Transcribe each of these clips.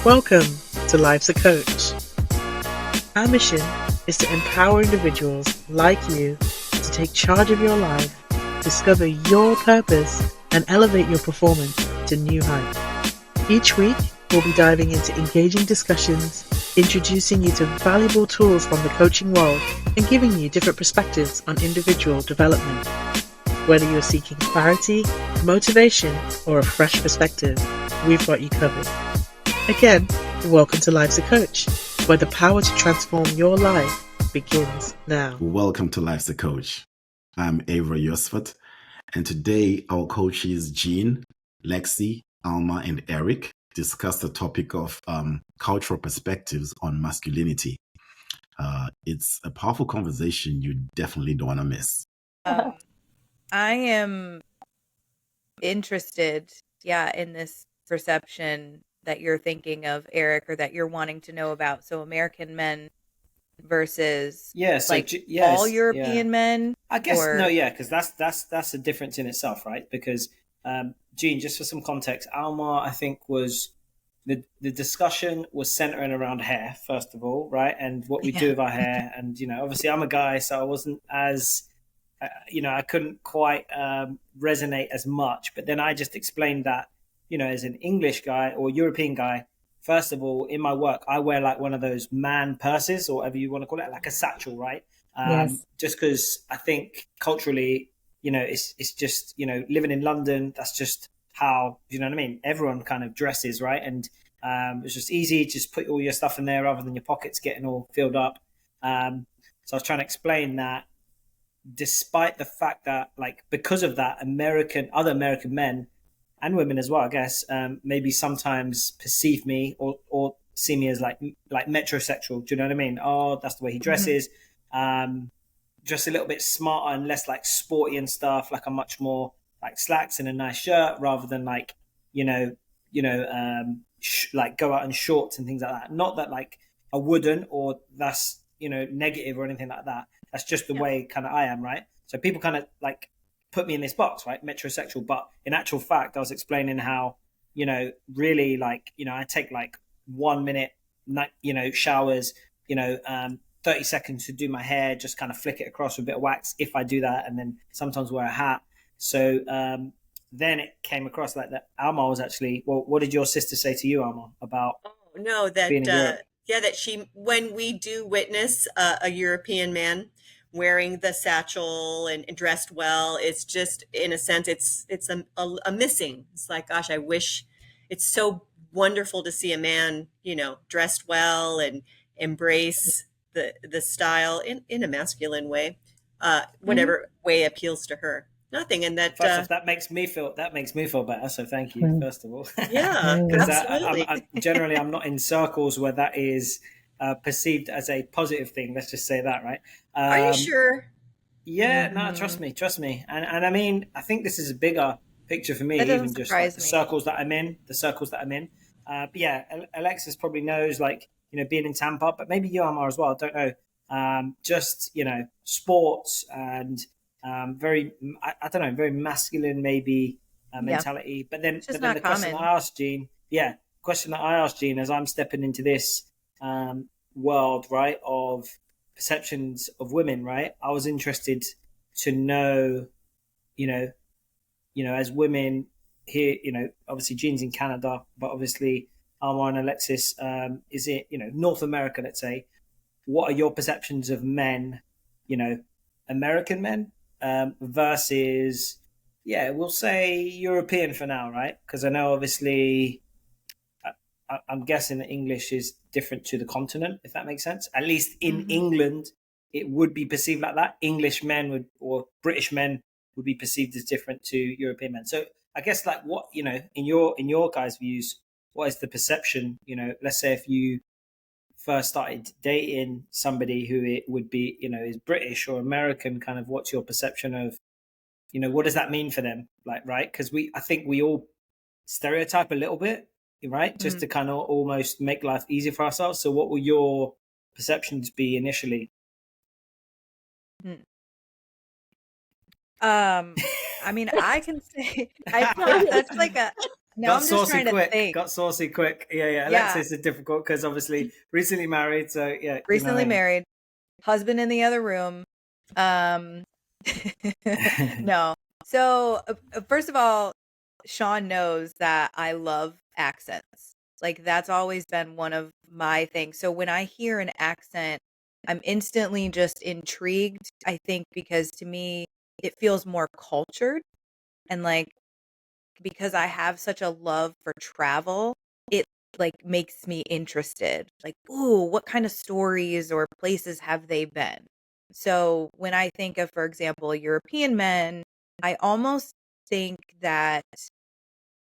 Welcome to Life's a Coach. Our mission is to empower individuals like you to take charge of your life, discover your purpose, and elevate your performance to new heights. Each week, we'll be diving into engaging discussions, introducing you to valuable tools from the coaching world, and giving you different perspectives on individual development. Whether you're seeking clarity, motivation, or a fresh perspective, we've got you covered. Again, welcome to Life's a Coach, where the power to transform your life begins now. Welcome to Life's a Coach. I'm Avery Yosfat, and today our coaches Jean, Lexi, Almar, and Eric discuss the topic of cultural perspectives on masculinity. It's a powerful conversation you definitely don't want to miss. I am interested, in this perception that you're thinking of, Eric, or that you're wanting to know about. So American men versus all European men. I guess because that's a difference in itself, right? Because Gene, just for some context, Almar, I think, was the discussion was centering around hair, first of all, right? And what we do with our hair. And, obviously I'm a guy, so I wasn't as, I couldn't quite resonate as much. But then I just explained that, as an English guy or European guy, first of all, in my work, I wear like one of those man purses or whatever you want to call it, like a satchel, right? Yes. Just because I think culturally, it's just, living in London, that's just how, you know what I mean? Everyone kind of dresses, right? And it's just easy, just put all your stuff in there rather than your pockets getting all filled up. So I was trying to explain that despite the fact that, like, because of that, other American men and women as well, I guess, maybe sometimes perceive me or see me as like metrosexual. Do you know what I mean? Oh, that's the way he dresses. Just a little bit smarter and less like sporty and stuff. Like I'm much more like slacks and a nice shirt rather than like, like go out in shorts and things like that. Not that like I wouldn't, or that's, negative or anything like that. That's just the way kind of I am, right? So people kind of like put me in this box, right? Metrosexual. But in actual fact, I was explaining how, really like, I take like 1 minute, showers, 30 seconds to do my hair, just kind of flick it across with a bit of wax if I do that, and then sometimes wear a hat. So then it came across like that Almar was actually, well, what did your sister say to you, Almar, about being in Europe? That when we do witness a European man wearing the satchel and dressed well, it's just, in a sense, it's a missing. It's like, gosh, I wish. It's so wonderful to see a man, dressed well and embrace the style in a masculine way, whatever way appeals to her. Nothing. And that that makes me feel better. So thank you, first of all. Yeah, absolutely. I'm not in circles where that is perceived as a positive thing. Let's just say that, right? Are you sure? Yeah, no, trust me. And I mean, I think this is a bigger picture for me, even just like the circles that I'm in. But yeah, Alexis probably knows, like, being in Tampa, but maybe you, Almar, as well. I don't know. Just, sports and very masculine, maybe mentality. Yeah. But then the question I asked Jean, as I'm stepping into this world, right, of perceptions of women, right, I was interested to know, as women here, obviously Jean's in Canada, but obviously Almar and Alexis, is it, North America, let's say. What are your perceptions of men, American men versus, we'll say European for now, right? Because I know obviously I'm guessing that English is different to the continent, if that makes sense. At least in England, it would be perceived like that. English men or British men would be perceived as different to European men. So I guess, like, what, in your guys' views, what is the perception? Let's say if you first started dating somebody who it would be, is British or American, kind of, what's your perception of, what does that mean for them? Like, right? Because I think we all stereotype a little bit, right? Just to kind of almost make life easier for ourselves. So what will your perceptions be initially? I mean, I can say that's like Now I'm just trying to think. Got saucy quick. Yeah. Alexis is difficult because obviously recently married. So yeah. Recently married. Husband in the other room. No. So first of all, Sean knows that I love accents. Like that's always been one of my things. So when I hear an accent, I'm instantly just intrigued, I think, because to me it feels more cultured, and like because I have such a love for travel, it like makes me interested. Like, ooh, what kind of stories or places have they been? So when I think of, for example, European men, I almost think that,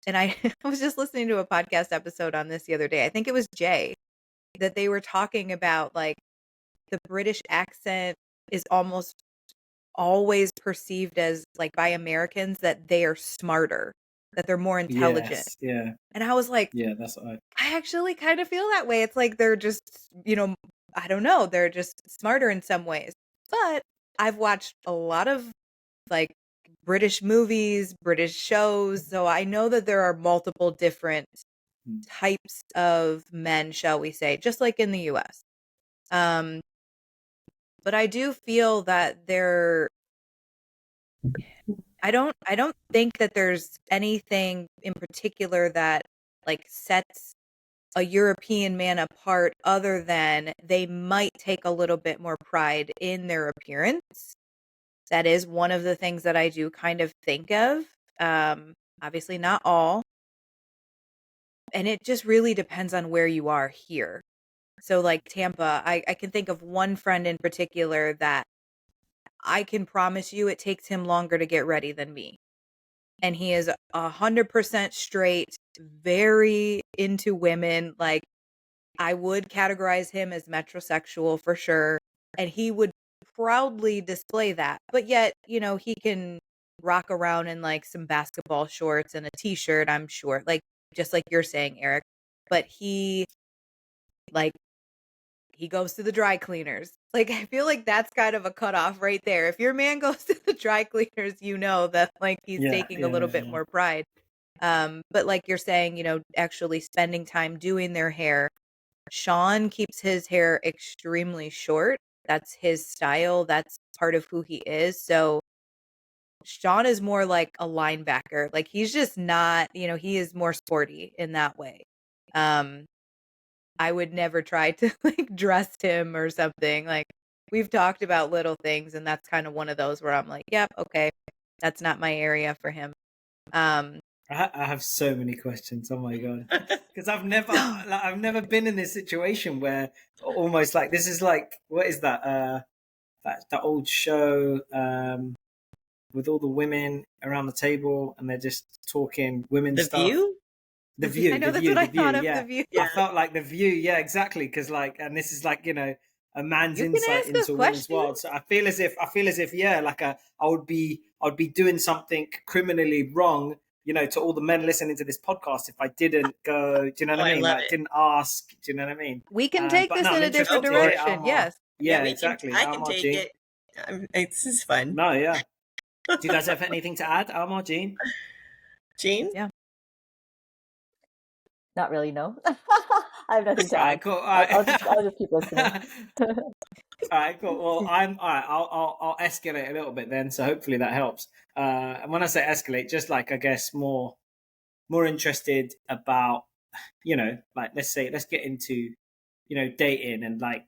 and I, I was just listening to a podcast episode on this the other day. I think it was Jay, that they were talking about like the British accent is almost always perceived as like by Americans that they are smarter, that they're more intelligent. Yes, yeah. And I was like, yeah, that's what I actually kind of feel that way. It's like they're just, I don't know, they're just smarter in some ways. But I've watched a lot of like British movies, British shows, so I know that there are multiple different types of men, shall we say, just like in the US. But I do feel that I don't think that there's anything in particular that like sets a European man apart other than they might take a little bit more pride in their appearance. That is one of the things that I do kind of think of. Obviously not all. And it just really depends on where you are here. So like Tampa, I can think of one friend in particular that I can promise you it takes him longer to get ready than me. And he is 100% straight, very into women. Like I would categorize him as metrosexual for sure. And he would proudly display that. But yet, he can rock around in like some basketball shorts and a t-shirt, I'm sure. Like, just like you're saying, Eric. But he goes to the dry cleaners. Like, I feel like that's kind of a cutoff right there. If your man goes to the dry cleaners, that like he's taking a little bit more pride. But like you're saying, actually spending time doing their hair. Sean keeps his hair extremely short. That's his style. That's part of who he is. So Sean is more like a linebacker. Like he's just not, he is more sporty in that way. I would never try to like dress him or something. Like we've talked about little things, and that's kind of one of those where I'm like, yep, okay, that's not my area for him. I have so many questions. Oh my god, because I've never been in this situation where almost like this is like, what is that? That old show with all the women around the table and they're just talking women The stuff. View? The View. I know the that's what I view, thought of. yeah. The View. I felt like The View, yeah, exactly. Because like, and this is like, a man's You can insight ask us into a woman's questions. world. So I feel as if, yeah, like I would be doing something criminally wrong, to all the men listening to this podcast if I didn't go. Do you know what I mean? Like, didn't ask. Do you know what I mean? We can take this in a different direction. Yes. Yeah, exactly. I can take it. This is fun. No, yeah. Do you guys have anything to add, Almar, Jean? Jean? Yeah. Not really, no. I have nothing to add. All right, cool. All right. I'll just keep listening. All right, cool. Well, all right. I'll escalate a little bit then, so hopefully that helps. And when I say escalate, just like I guess more interested about, like let's get into, dating and like,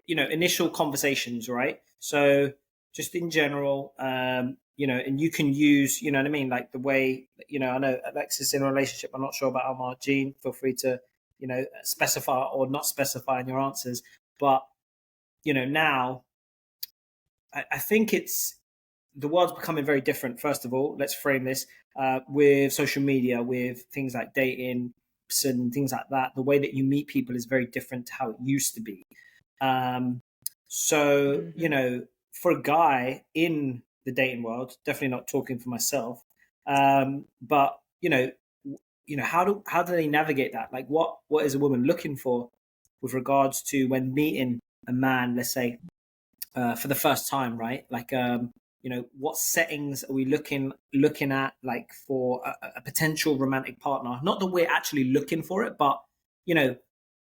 initial conversations, right? So just in general, and you can use, what I mean, like the way, I know Alexis in a relationship. I'm not sure about Almar. Jean, feel free to, specify or not specify in your answers. But, now I think it's the world's becoming very different. First of all, let's frame this with social media, with things like dating and things like that. The way that you meet people is very different to how it used to be. So, for a guy in the dating world, definitely not talking for myself, but how do they navigate that? Like, what is a woman looking for with regards to when meeting a man, let's say, for the first time, right? Like, what settings are we looking at, like, for a potential romantic partner? Not that we're actually looking for it, but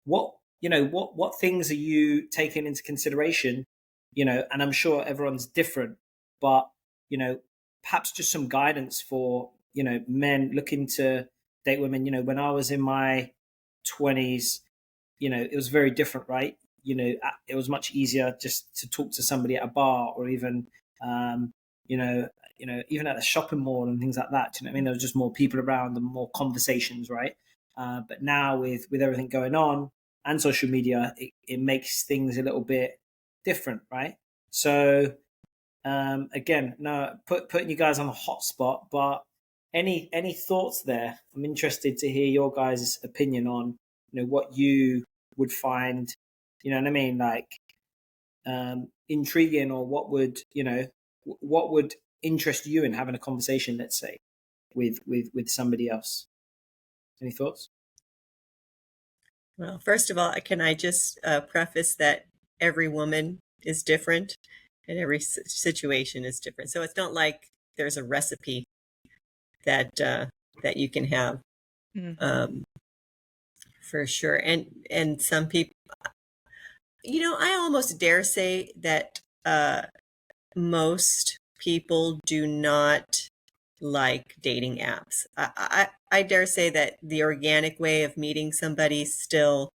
what things are you taking into consideration? And I'm sure everyone's different, but perhaps just some guidance for men looking to date women. When I was in my 20s, it was very different, right? It was much easier just to talk to somebody at a bar, or even um, even at a shopping mall and things like that. Do you know what I mean? There was just more people around and more conversations, right? But now with everything going on and social media, it makes things a little bit different, right? So again, no, putting you guys on the hot spot, but any thoughts there? I'm interested to hear your guys' opinion on what you would find, what I mean, like intriguing, or what would interest you in having a conversation, let's say, with somebody else. Any thoughts? Well, first of all, can I just preface that every woman is different and every situation is different. So it's not like there's a recipe that that you can have, for sure. And some people, I almost dare say that most people do not like dating apps. I dare say that the organic way of meeting somebody still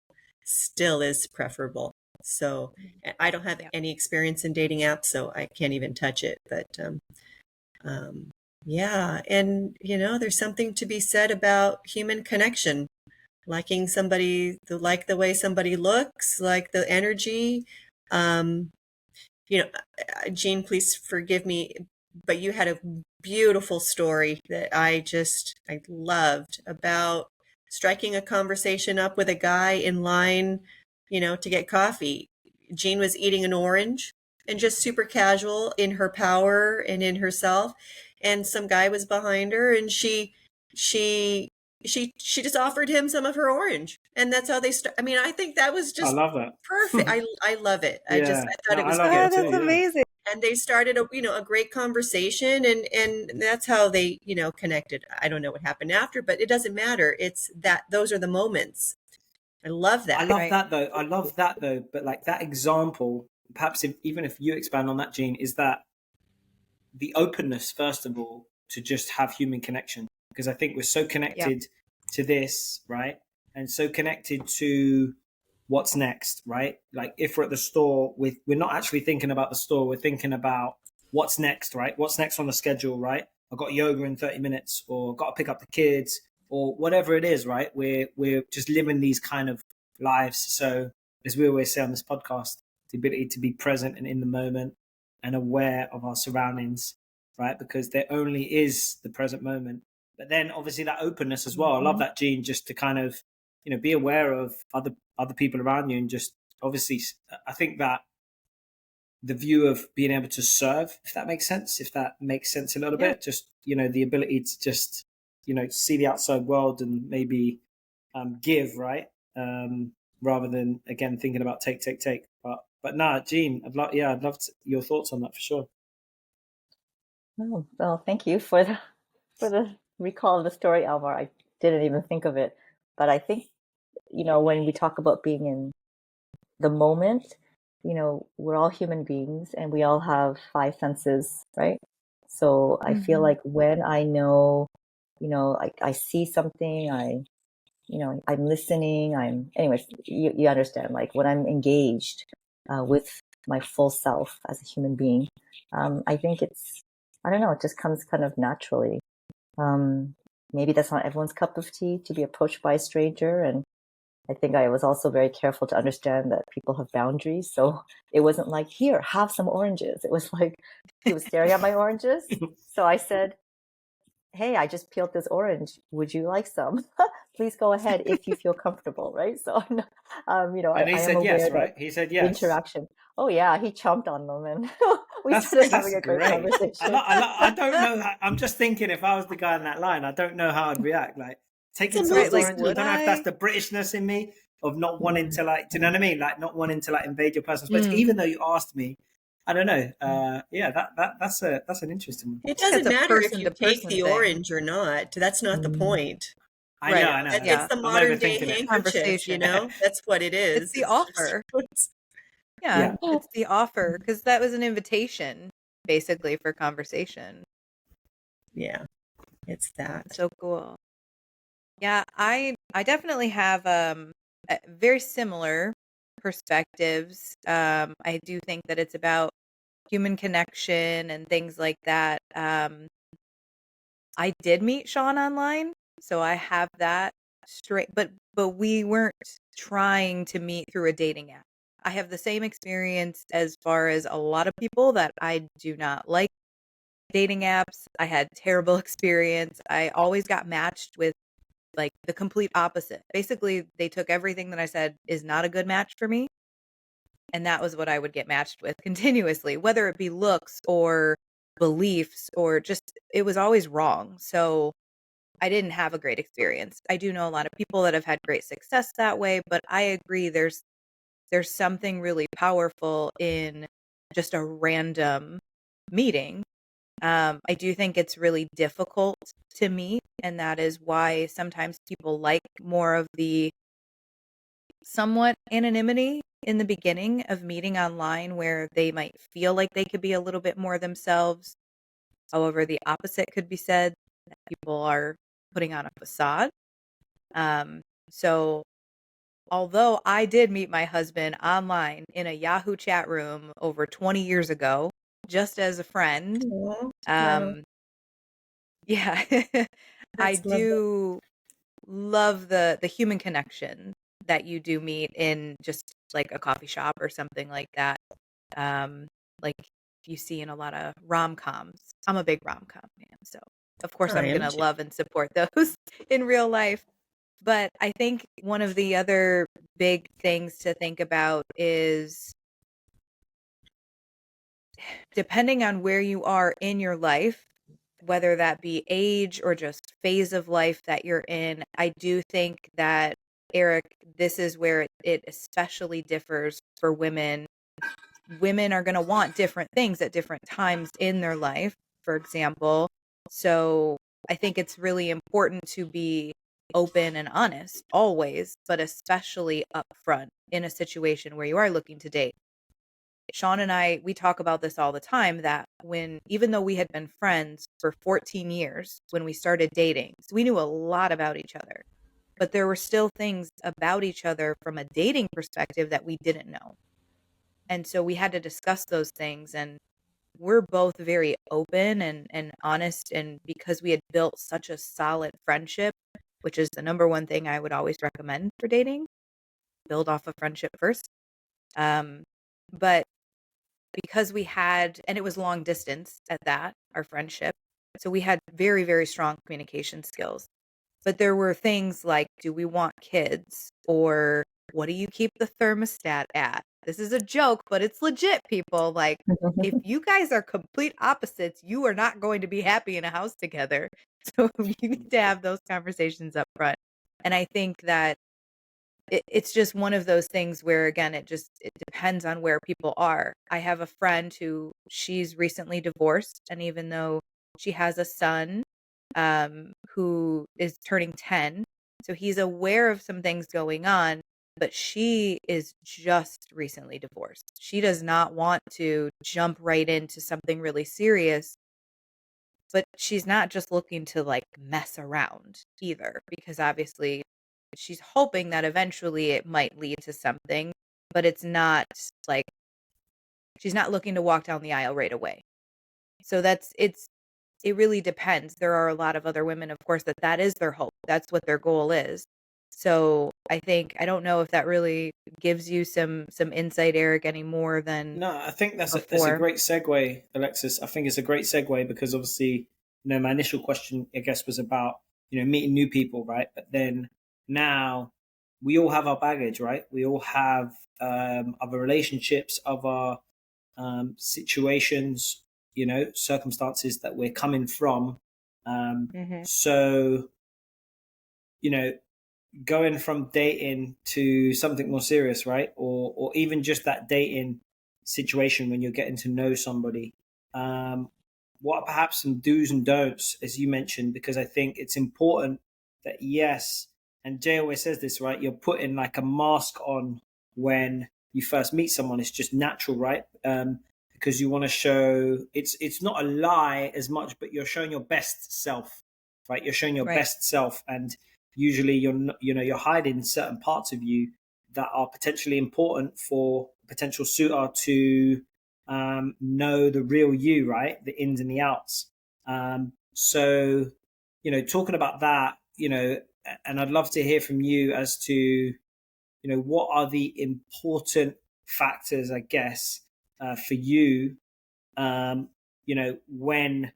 is preferable. So I don't have any experience in dating apps, so I can't even touch it. But yeah, and there's something to be said about human connection, liking somebody, like the way somebody looks, like the energy. Jean, please forgive me, but you had a beautiful story that I loved, about striking a conversation up with a guy in line, to get coffee. Jean was eating an orange and just super casual in her power and in herself. And some guy was behind her, and she just offered him some of her orange, and that's how they start. I mean, I think that was just, I love that. perfect. I love it. I thought it was love beautiful. it too, That's amazing. And they started a great conversation, and that's how they connected. I don't know what happened after, but it doesn't matter. It's that those are the moments. I love that. I love that though. But like that example, perhaps even if you expand on that, Jean, is that the openness, first of all, to just have human connection. Because I think we're so connected to this, right? And so connected to what's next, right? Like if we're at the store, we're not actually thinking about the store. We're thinking about what's next, right? What's next on the schedule, right? I've got yoga in 30 minutes, or got to pick up the kids, or whatever it is, right? We're just living these kind of lives. So as we always say on this podcast, the ability to be present and in the moment and aware of our surroundings, right? Because there only is the present moment. But then obviously that openness as well. I love that, Jean, just to kind of, be aware of other people around you, and just obviously, I think that the view of being able to serve, if that makes sense a little bit, just, the ability to just, see the outside world and maybe give, right? Rather than, again, thinking about take. But nah, Jean, I'd love your thoughts on that for sure. Oh, well, thank you for the recall of the story, Almar. I didn't even think of it, but I think when we talk about being in the moment, we're all human beings and we all have five senses, right? So I feel like when I know, I see something, I'm listening, anyways, you understand, like when I'm engaged with my full self as a human being, I think I don't know, it just comes kind of naturally. Maybe that's not everyone's cup of tea to be approached by a stranger. And I think I was also very careful to understand that people have boundaries. So it wasn't like, here, have some oranges. It was like, he was staring at my oranges. So I said, hey, I just peeled this orange. Would you like some? Please go ahead if you feel comfortable, right? So, And he I said am aware yes, right? that He said yes. interaction. Oh yeah, he chomped on them, and we started having a great conversation. I don't know. I'm just thinking, if I was the guy in that line, I don't know how I'd react. Like taking some orange. I don't know if that's the Britishness in me of not wanting to, like, do you know what I mean? Like not wanting to like invade your personal space. Even though you asked me, I don't know. Yeah, that's an interesting one. It I think doesn't it's a matter if you take person-to-person the thing. orange or not. That's not the point. I know, Right. I know. Yeah. It's the I'm modern day overthinking it. handkerchief, you Conversation. know? That's what it It's is. the It's just offer. Yeah, Yeah. it's the offer because that was an invitation basically for conversation. yeah, it's that. So cool. Yeah, I definitely have very similar perspectives. I do think that it's about human connection and things like that. I did meet Sean online, so I have that straight, but we weren't trying to meet through a dating app. I have the same experience as far as a lot of people that I do not like dating apps. I had terrible experience. I always got matched with like the complete opposite. Basically, they took everything that I said is not a good match for me, and that was what I would get matched with continuously, whether it be looks or beliefs or just it was always wrong. So I didn't have a great experience. I do know a lot of people that have had great success that way, but I agree there's something really powerful in just a random meeting. I do think it's really difficult to meet, and that is why sometimes people like more of the somewhat anonymity in the beginning of meeting online where they might feel like they could be a little bit more themselves. However, the opposite could be said that people are putting on a facade. So although I did meet my husband online in a Yahoo chat room over 20 years ago, just as a friend, Aw, wow, um, yeah, I that's lovely. do love the human connection that you do meet in just like a coffee shop or something like that. Like you see in a lot of rom-coms. I'm a big rom-com fan, so of course I I'm am gonna too. love and support those in real life. But I think one of the other big things to think about is depending on where you are in your life, whether that be age or just phase of life that you're in, I do think that, Eric, this is where it especially differs for women. Women are going to want different things at different times in their life, for example. So I think it's really important to be open and honest always, but especially upfront in a situation where you are looking to date. Sean and I, we talk about this all the time that when, even though we had been friends for 14 years when we started dating, so we knew a lot about each other, but there were still things about each other from a dating perspective that we didn't know. And so we had to discuss those things. And we're both very open and honest. And because we had built such a solid friendship, which is the number one thing I would always recommend for dating, build off of friendship first. But because we had, and it was long distance at that, our friendship. So we had very, very strong communication skills. But there were things like, do we want kids? Or what do you keep the thermostat at? This is a joke, but it's legit, people. Like, if you guys are complete opposites, you are not going to be happy in a house together. So you need to have those conversations up front. And I think that it's just one of those things where again it depends on where people are. I have a friend who she's recently divorced, and even though she has a son who is turning 10, so he's aware of some things going on, but she is just recently divorced. She does not want to jump right into something really serious, but she's not just looking to like mess around either, because obviously she's hoping that eventually it might lead to something, but it's not like she's not looking to walk down the aisle right away. So it really depends. There are a lot of other women, of course, that is their hope. That's what their goal is. So I think I don't know if that really gives you some insight, Eric, any more than No, I think that's a before. great segue, Alexis. I think it's a great segue because obviously, my initial question, I guess, was about meeting new people, right? But then now we all have our baggage, right? We all have other relationships, other situations, circumstances that we're coming from. Mm-hmm. So, you know, going from dating to something more serious, right? Or even just that dating situation when you're getting to know somebody. What are perhaps some do's and don'ts, as you mentioned, because I think it's important that, yes, and Jay always says this, right? You're putting like a mask on when you first meet someone. It's just natural, right? Because you want to show it's not a lie as much, but you're showing your best self, right? You're showing your Right. best self, and usually you're hiding certain parts of you that are potentially important for a potential suitor to know the real you, right? The ins and the outs. So, talking about that, and I'd love to hear from you as to, what are the important factors, I guess, for you, when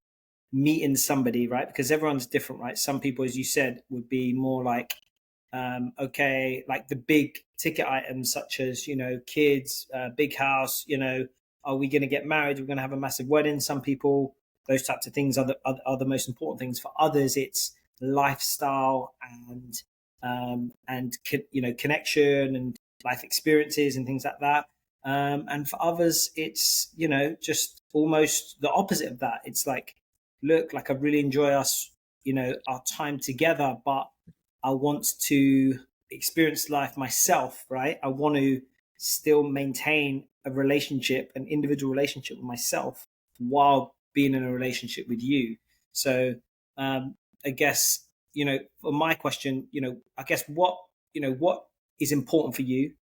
meeting somebody, right? Because everyone's different, right? Some people, as you said, would be more like, okay, like the big ticket items such as, kids, big house, are we going to get married? We're going to have a massive wedding. Some people, those types of things are the most important things. For others, it's lifestyle and connection and life experiences and things like that. And for others, it's, just almost the opposite of that. It's like, look, like I really enjoy us, our time together, but I want to experience life myself, right? I want to still maintain a relationship, an individual relationship with myself while being in a relationship with you. So I guess, for my question, I guess what is important for you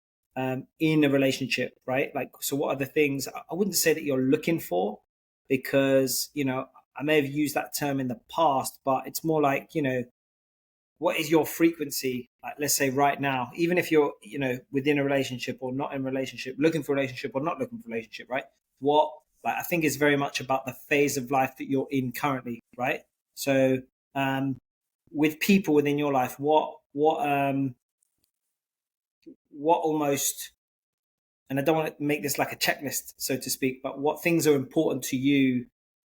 in a relationship, right? Like, so what are the things, I wouldn't say that you're looking for, because, I may have used that term in the past, but it's more like, what is your frequency? Like, let's say right now, even if you're, within a relationship or not in a relationship, looking for a relationship or not looking for a relationship, right? What, like, I think it's very much about the phase of life that you're in currently, right? So, with people within your life, what almost, and I don't want to make this like a checklist, so to speak, but what things are important to you,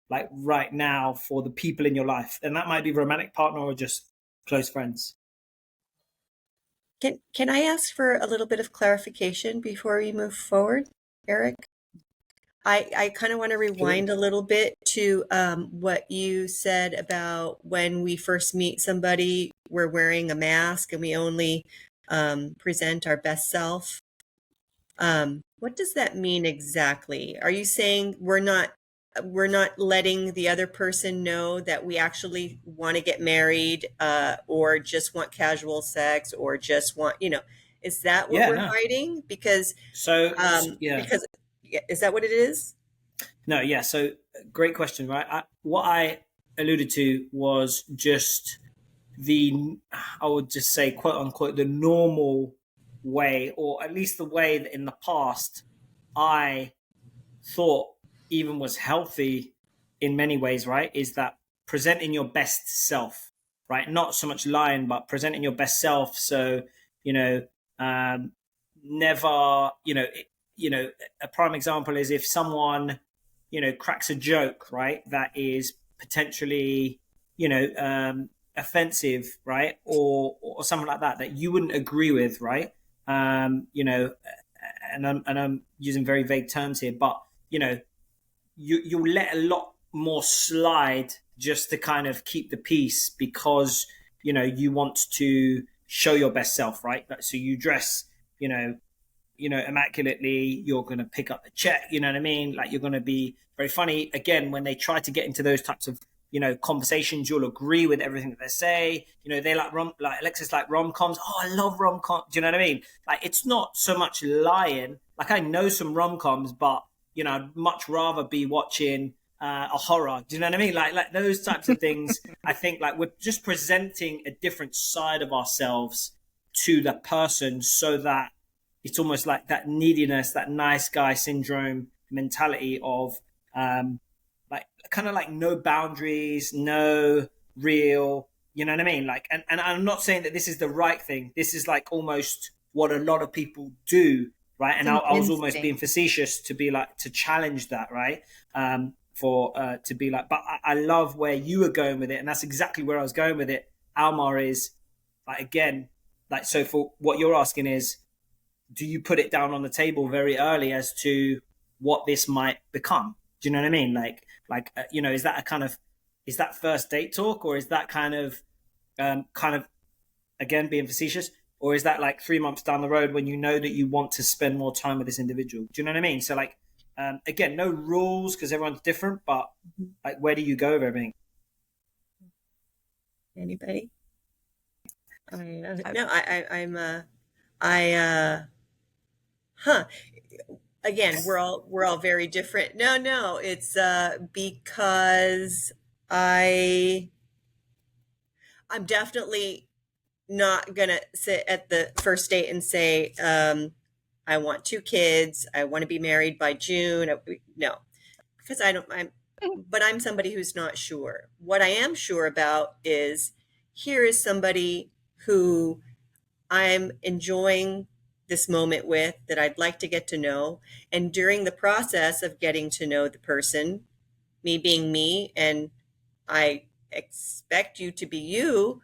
like right now, for the people in your life? And that might be romantic partner or just close friends. Can I ask for a little bit of clarification before we move forward, Eric? I kind of want to rewind a little bit to what you said about when we first meet somebody, we're wearing a mask and we only present our best self. What does that mean exactly? Are you saying we're not letting the other person know that we actually want to get married, or just want casual sex, or just want, is that what we're hiding? Because because is that what it is? No, yeah. So great question, right? What I alluded to was just I would just say, quote unquote, the normal way, or at least the way that in the past I thought even was healthy in many ways, right? Is that presenting your best self, right? Not so much lying, but presenting your best self. So, never, a prime example is if someone, cracks a joke, right? That is potentially, offensive, right? Or something like that, that you wouldn't agree with, right? And I'm using very vague terms here, but, you'll let a lot more slide just to kind of keep the peace, because you want to show your best self, right? So you dress immaculately, you're going to pick up the check, you know what I mean? Like, you're going to be very funny. Again, when they try to get into those types of conversations, you'll agree with everything that they say. They like Alexis, like rom-coms. Oh, I love rom-coms. Do you know what I mean? Like, it's not so much lying. Like, I know some rom-coms, but I'd much rather be watching a horror. Do you know what I mean? Like those types of things. I think like we're just presenting a different side of ourselves to the person, so that it's almost like that neediness, that nice guy syndrome mentality of like kind of like no boundaries, no real, you know what I mean? Like, and I'm not saying that this is the right thing. This is like almost what a lot of people do, right? And I was almost being facetious to be like, to challenge that, right? To be like, but I love where you were going with it, and that's exactly where I was going with it. Almar, is like, again, like, so for what you're asking is, do you put it down on the table very early as to what this might become. Do you know what I mean? You know, is that first date talk, or is that kind of again being facetious, or is that like 3 months down the road when you know that you want to spend more time with this individual? Do you know what I mean? So like, again, no rules because everyone's different, but like, where do you go with everything? Anybody? I'm huh. Again, we're all very different. No, it's because I'm definitely not gonna sit at the first date and say, I want 2 kids. I want to be married by June. No, because but I'm somebody who's not sure. What I am sure about is here is somebody who I'm enjoying this moment with, that I'd like to get to know. And during the process of getting to know the person, me being me, and I expect you to be you,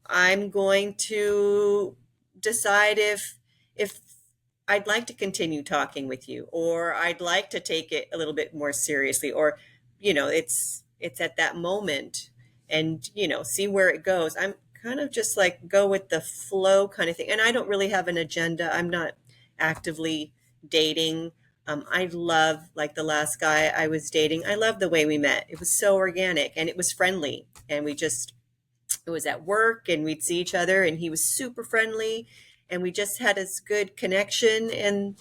I'm going to decide if I'd like to continue talking with you, or I'd like to take it a little bit more seriously, or it's at that moment, and see where it goes. I'm kind of just like go with the flow kind of thing, and I don't really have an agenda. I'm not actively dating. I love, like the last guy I was dating, I love the way we met. It was so organic and it was friendly, and it was at work and we'd see each other and he was super friendly and we just had this good connection, and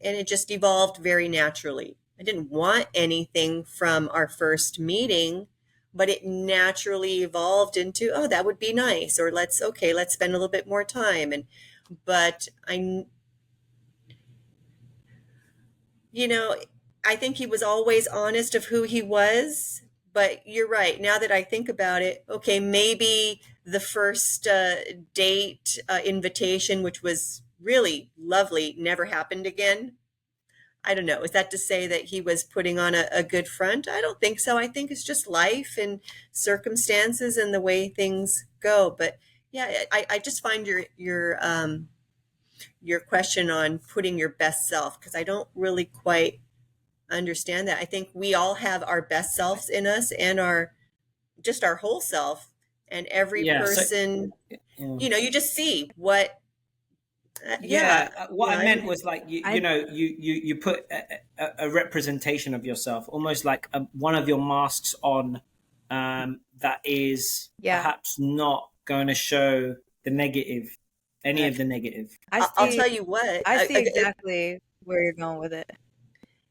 it just evolved very naturally. I didn't want anything from our first meeting, but it naturally evolved into, oh, that would be nice, or let's spend a little bit more time. But I think he was always honest of who he was. But you're right. Now that I think about it, okay, maybe the first date invitation, which was really lovely, never happened again. I don't know. Is that to say that he was putting on a good front? I don't think so. I think it's just life and circumstances and the way things go. But yeah, I just find your question on putting your best self, because I don't really quite understand that. I think we all have our best selves in us and our whole self, and every person, you just see what what I meant was like you put a representation of yourself, almost like one of your masks on, that is perhaps not going to show the negative, any of the negative. I'll tell you what, I see exactly where you're going with it.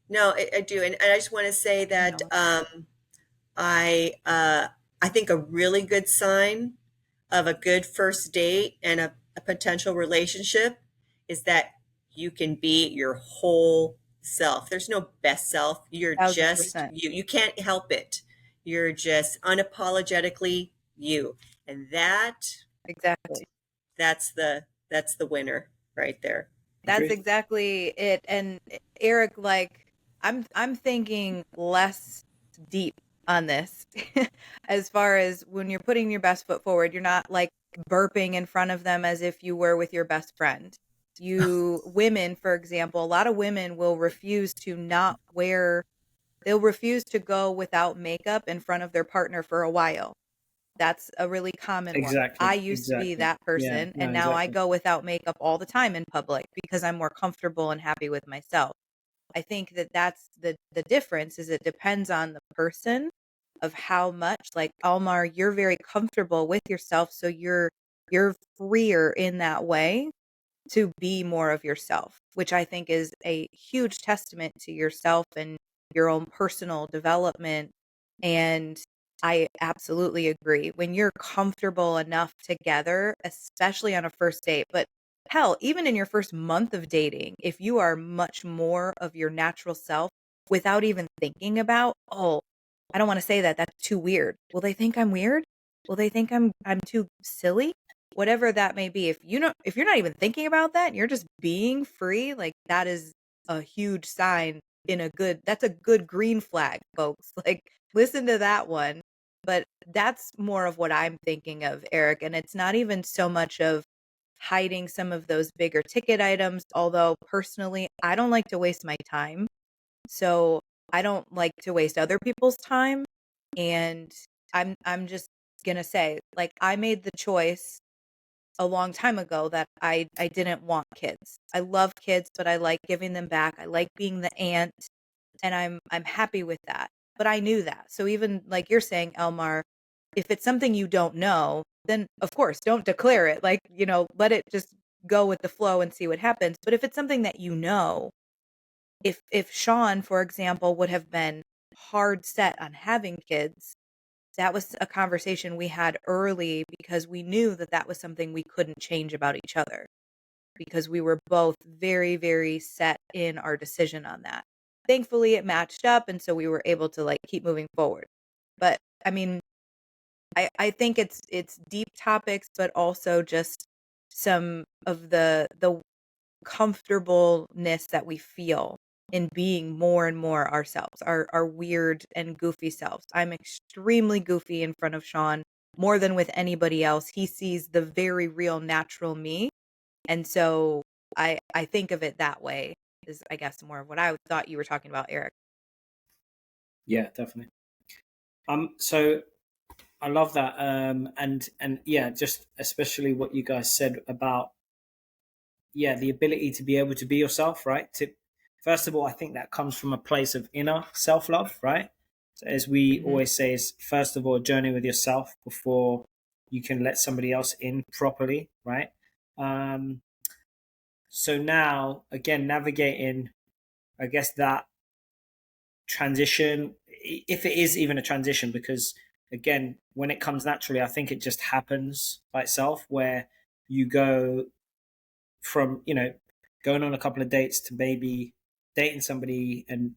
No, I do, and I just want to say that I think a really good sign of a good first date and a potential relationship is that you can be your whole self. There's no best self. You're 1000%. just you. You can't help it. You're just unapologetically you, and Exactly. that's the winner right there. That's exactly it. And Eric, like, I'm thinking less deep on this. As far as when you're putting your best foot forward, you're not like burping in front of them as if you were with your best friend. Women, for example, a lot of women will refuse to they'll refuse to go without makeup in front of their partner for a while. That's a really common one. I used to be that person, and now I go without makeup all the time in public because I'm more comfortable and happy with myself. I think that that's the difference, is it depends on the person, of how much, like Almar, you're very comfortable with yourself, so you're freer in that way to be more of yourself, which I think is a huge testament to yourself and your own personal development. And I absolutely agree. When you're comfortable enough together, especially on a first date, but hell, even in your first month of dating, if you are much more of your natural self without even thinking about, oh, I don't want to say that, that's too weird. Will they think I'm weird? Will they think I'm too silly? Whatever that may be. If you're not even thinking about that, and you're just being free, like, that is a huge sign that's a good green flag, folks. Like, listen to that one. But that's more of what I'm thinking of, Eric. And it's not even so much of hiding some of those bigger ticket items. Although personally, I don't like to waste my time. So I don't like to waste other people's time. And I'm just gonna say, like, I made the choice a long time ago that I didn't want kids. I love kids, but I like giving them back. I like being the aunt, and I'm happy with that. But I knew that. So even like you're saying, Elmar, if it's something you don't know, then of course don't declare it. Like, let it just go with the flow and see what happens. But if it's something that if Sean, for example, would have been hard set on having kids, that was a conversation we had early because we knew that that was something we couldn't change about each other because we were both very, very set in our decision on that. Thankfully, it matched up, and so we were able to like keep moving forward. But I mean, I think it's deep topics, but also just some of the comfortableness that we feel in being more and more ourselves, our weird and goofy selves. I'm extremely goofy in front of Sean, more than with anybody else. He sees the very real, natural me. And so I think of it that way, is I guess more of what I thought you were talking about, Eric. Yeah, definitely. So I love that. And yeah, just especially what you guys said about, yeah, the ability to be able to be yourself, right? First of all, I think that comes from a place of inner self-love, right? So as we always say, is first of all, a journey with yourself before you can let somebody else in properly, right? So now, again, navigating, I guess, that transition, if it is even a transition, because again, when it comes naturally, I think it just happens by itself, where you go from, going on a couple of dates to maybe dating somebody and,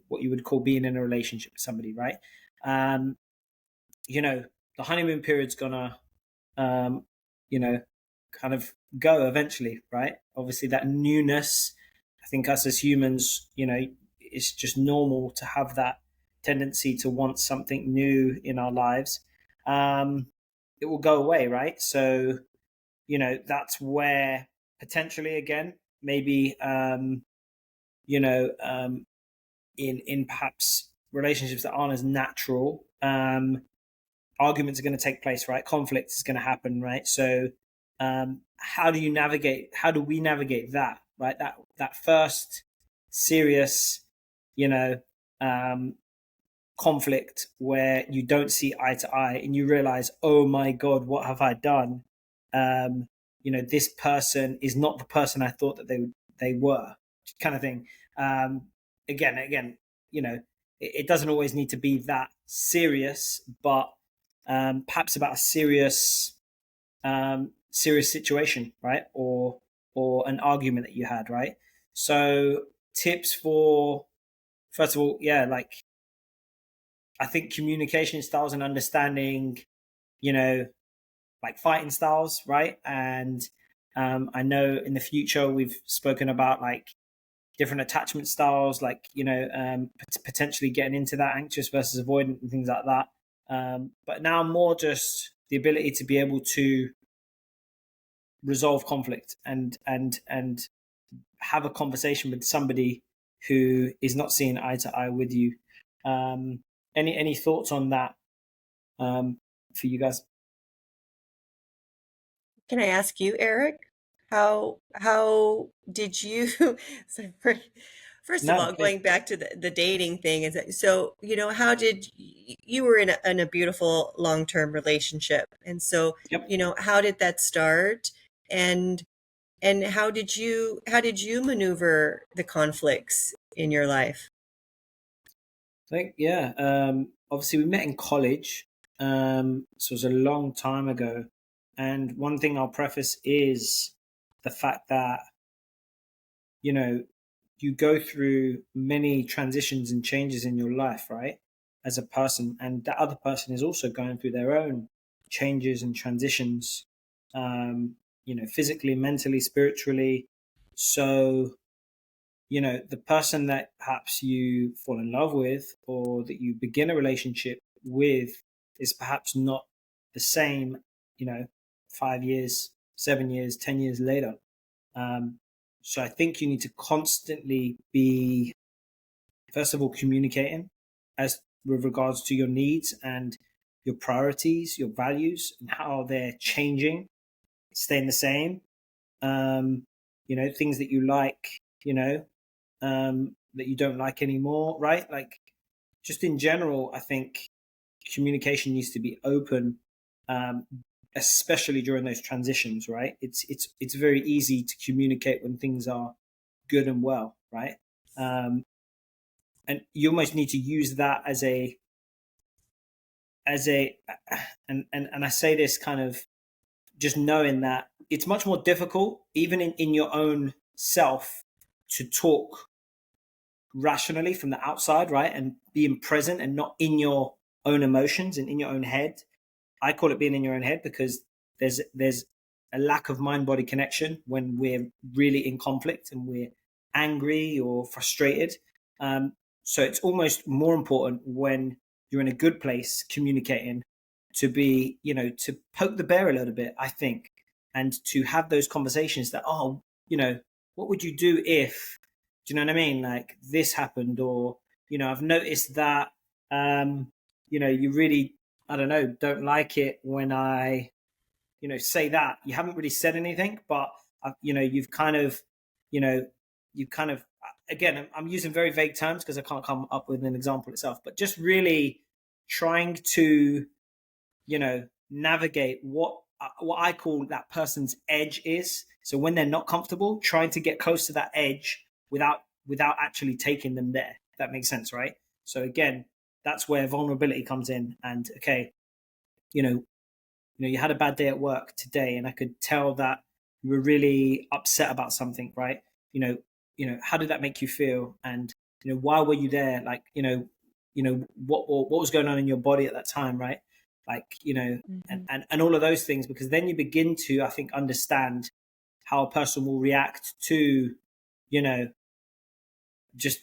what you would call being in a relationship with somebody, right? The honeymoon period's gonna, you know, kind of go eventually, right? Obviously, that newness, I think us as humans, it's just normal to have that tendency to want something new in our lives. It will go away, right? So, that's where potentially again, maybe, in perhaps relationships that aren't as natural, arguments are going to take place, right? Conflict is going to happen, right? So, how do we navigate that, right? That first serious, you know, conflict where you don't see eye to eye and you realize, oh my God, what have I done? This person is not the person I thought that they were, kind of thing. Again, it doesn't always need to be that serious, but perhaps about a serious situation, right? Or an argument that you had, right? So tips for, first of all, yeah, like I think communication styles and understanding, like fighting styles, right? And I know in the future we've spoken about like different attachment styles, like potentially getting into that anxious versus avoidant and things like that. But now more just the ability to be able to resolve conflict and have a conversation with somebody who is not seeing eye to eye with you. Any thoughts on that for you guys? Can I ask you, Eric, how did you so first of No, all, please. going back to the dating thing, is that so, how did you were in a beautiful long-term relationship, and so, Yep. how did that start, and how did you maneuver the conflicts in your life? I think, yeah. Obviously, we met in college, so it was a long time ago. And one thing I'll preface is the fact that, you go through many transitions and changes in your life, right? As a person, and that other person is also going through their own changes and transitions, physically, mentally, spiritually. So, the person that perhaps you fall in love with or that you begin a relationship with is perhaps not the same, 5 years 7 years, 10 years later. So I think you need to constantly be, first of all, communicating as with regards to your needs and your priorities, your values, and how they're changing, staying the same. Things that you like, that you don't like anymore, right? Like, just in general, I think communication needs to be open, especially during those transitions, right? It's very easy to communicate when things are good and well, right? And you almost need to use that as a and I say this kind of just knowing that it's much more difficult, even in your own self, to talk rationally from the outside, right? And being present and not in your own emotions and in your own head. I call it being in your own head because there's a lack of mind-body connection when we're really in conflict and we're angry or frustrated. So it's almost more important when you're in a good place communicating to be, to poke the bear a little bit, I think, and to have those conversations that, what would you do if, do you know what I mean? Like this happened, or, I've noticed that, you really, I don't know, don't like it when I, say that. You haven't really said anything, but, you've kind of, again, I'm using very vague terms because I can't come up with an example itself, but just really trying to, navigate what I call that person's edge is. So when they're not comfortable, trying to get close to that edge without actually taking them there. If that makes sense, right? So again, that's where vulnerability comes in. And okay, you had a bad day at work today, and I could tell that you were really upset about something, right? How did that make you feel? And why were you there? Like, what was going on in your body at that time, right? Like, and all of those things, because then you begin to, I think, understand how a person will react to, just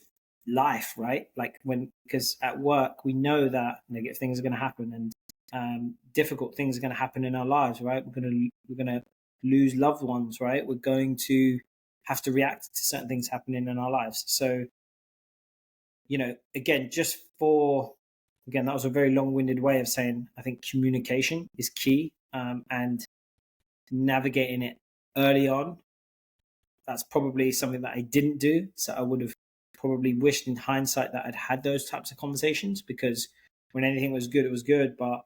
life, right? Like because at work we know that negative things are going to happen, and difficult things are going to happen in our lives, right? We're going to lose loved ones, right? We're going to have to react to certain things happening in our lives. So, again, that was a very long-winded way of saying I think communication is key, and navigating it early on. That's probably something that I didn't do. So I would have probably wished in hindsight that I'd had those types of conversations, because when anything was good, it was good. But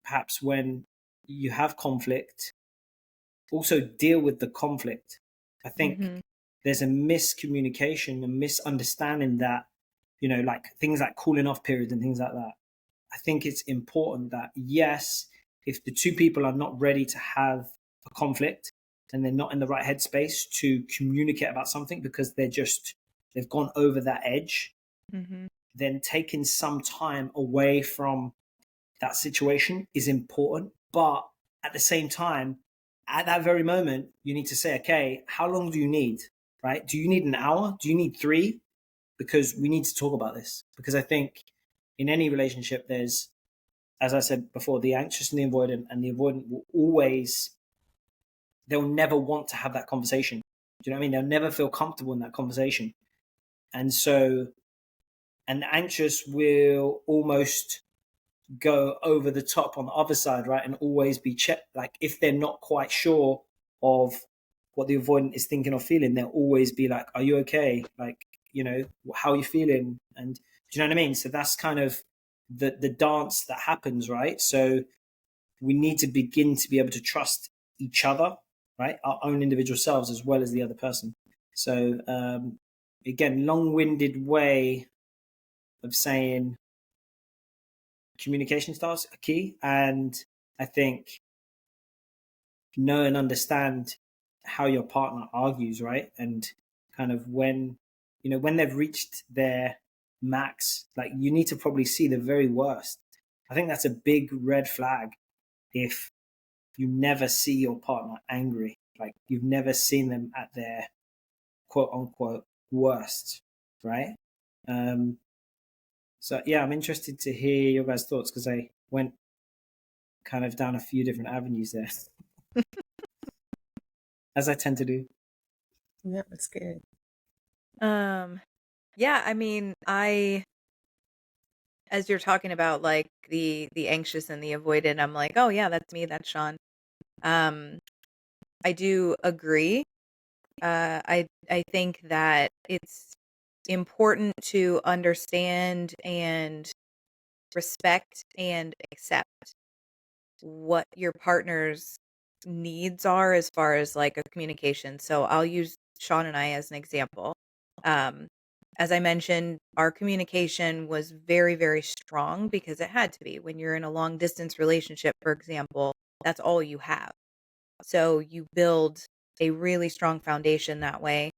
perhaps when you have conflict, also deal with the conflict. I think there's a miscommunication, a misunderstanding that, like things like cooling off periods and things like that. I think it's important that, yes, if the two people are not ready to have a conflict and they're not in the right headspace to communicate about something because they've gone over that edge, then taking some time away from that situation is important. But at the same time, at that very moment, you need to say, okay, how long do you need, right? Do you need an hour? Do you need 3? Because we need to talk about this. Because I think in any relationship, there's, as I said before, the anxious and the avoidant will always, they'll never want to have that conversation. Do you know what I mean? They'll never feel comfortable in that conversation. And so, and the anxious will almost go over the top on the other side, right? And always be checked. Like if they're not quite sure of what the avoidant is thinking or feeling, they'll always be like, are you okay? Like, how are you feeling? And do you know what I mean? So that's kind of the dance that happens, right? So we need to begin to be able to trust each other, right? Our own individual selves as well as the other person. So again, long-winded way of saying communication styles are key. And I think know and understand how your partner argues, right? And kind of when they've reached their max, like you need to probably see the very worst. I think that's a big red flag if you never see your partner angry, like you've never seen them at their quote unquote worst, right? So yeah, I'm interested to hear your guys' thoughts because I went kind of down a few different avenues there. As I tend to do. Yeah, that's good. Yeah, I mean, as you're talking about like the anxious and the avoidant, I'm like, oh yeah, that's me, that's Sean. I do agree. I think that it's important to understand and respect and accept what your partner's needs are as far as like a communication. So I'll use Sean and I as an example. Um, as I mentioned, our communication was very, very strong because it had to be. When you're in a long distance relationship, for example, that's all you have. So you build a really strong foundation that way.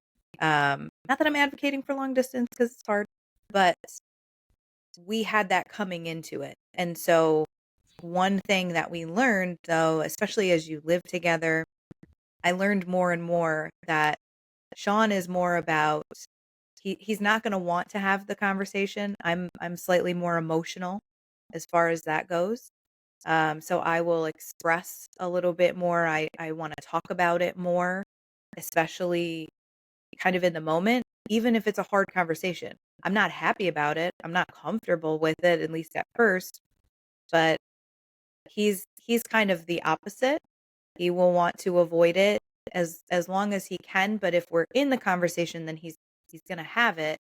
Not that I'm advocating for long distance because it's hard, but we had that coming into it. And so one thing that we learned, though, especially as you live together, I learned more and more that Sean is more about he's not going to want to have the conversation. I'm slightly more emotional as far as that goes. So I will express a little bit more. I want to talk about it more, especially kind of in the moment, even if it's a hard conversation. I'm not happy about it. I'm not comfortable with it, at least at first, but he's kind of the opposite. He will want to avoid it as long as he can, but if we're in the conversation, then he's going to have it.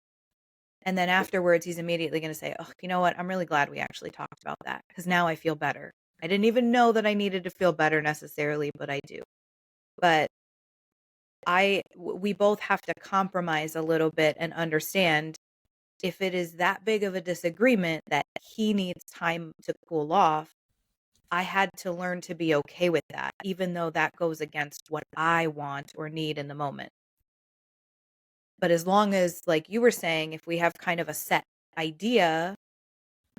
And then afterwards, he's immediately going to say, "Oh, you know what? I'm really glad we actually talked about that because now I feel better. I didn't even know that I needed to feel better necessarily, but I do." But we both have to compromise a little bit and understand if it is that big of a disagreement that he needs time to cool off. I had to learn to be okay with that, even though that goes against what I want or need in the moment. But as long as, like you were saying, if we have kind of a set idea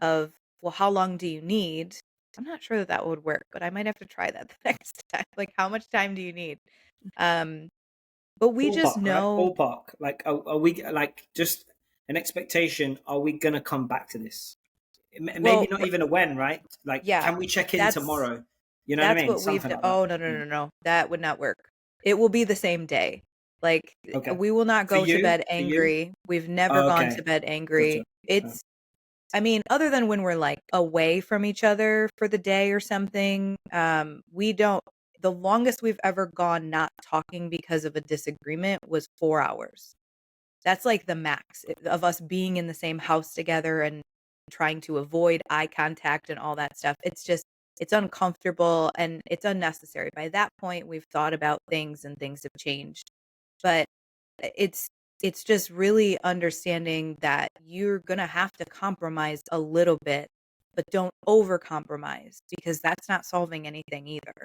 of, well, how long do you need? I'm not sure that that would work, but I might have to try that the next time. Like, how much time do you need? Um, but we just Ballpark, right? know, Ballpark. Like, are we like just an expectation? Are we gonna come back to this? Maybe well, not even a when, right? Like, yeah, can we check in that's tomorrow? You know what I that's mean? what we've Something done. like that. Oh, no, no, Yeah. no, no. That would not work. It will be the same day. Like, Okay. we will not For go to you? bed For you? angry. We've never Oh, gone okay. to bed Gotcha. angry. I mean, other than when we're like away from each other for the day or something, we don't. The longest we've ever gone not talking because of a disagreement was 4 hours. That's like the max of us being in the same house together and trying to avoid eye contact and all that stuff. It's uncomfortable and it's unnecessary. By that point, we've thought about things and things have changed. But it's it's just really understanding that you're going to have to compromise a little bit, but don't over compromise because that's not solving anything either.